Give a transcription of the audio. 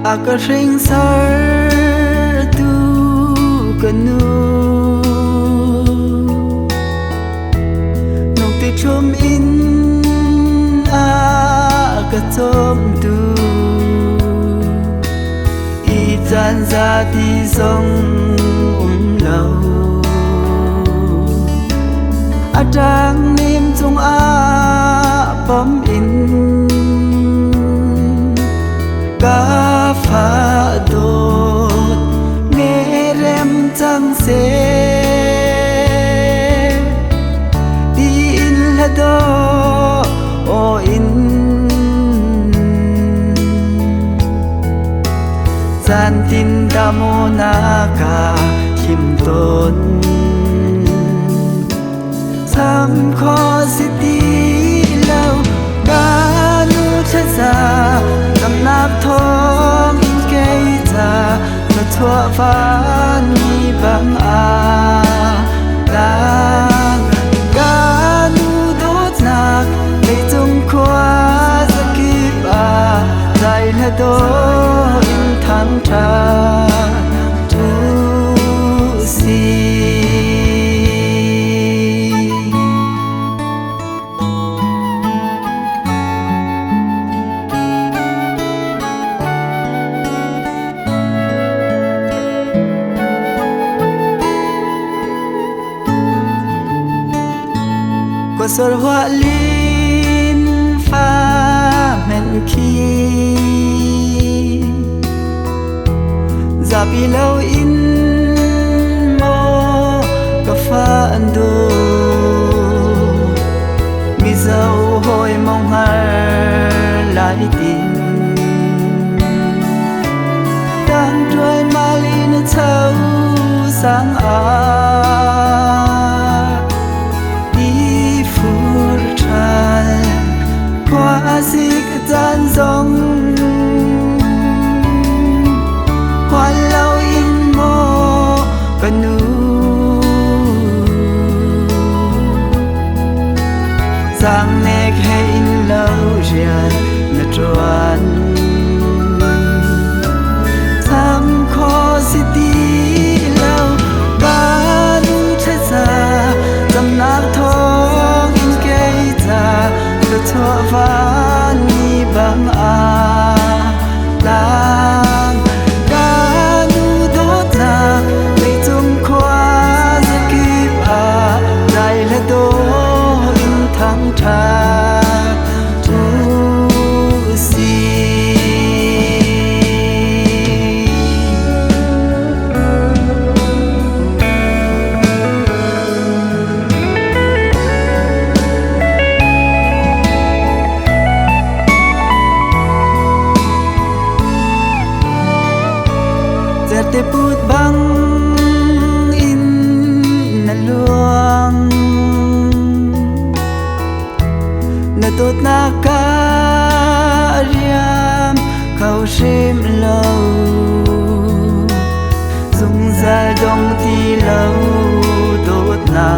Aka ring sar tu kanu Nông ti chôm in aka chôm tu I chan ra ti song lâu A trang nim chung a bom in Ka pha đột nghe rem chẳng xe đi in là đó o in gian tin da mo na ka kim tôn sam kho city lâu ga nu cha za tâm nạp thong in cây ta và thua van mi bằng la ga nu đốt nạc lấy tung qua za kip dài là đô in thang tra tu si sor hoa lin pha men khi za pi lâu in mo ka pha ando mi dâu hoi mong har lại tin đang trôi malin thâu sáng qua xích gian rong hoa lâu in mô canu giang nét hay in lâu rian na truan tham kho city lâu ba nu thế ra dầm nát thong in cây ta thua van mi bằng lang ga nu đốt na lấy tung qua za kip dài là đô in thang tra tu si te put bang in na luang na tot na ka riam khâu sim lâu dung ra dong ti lâu tot na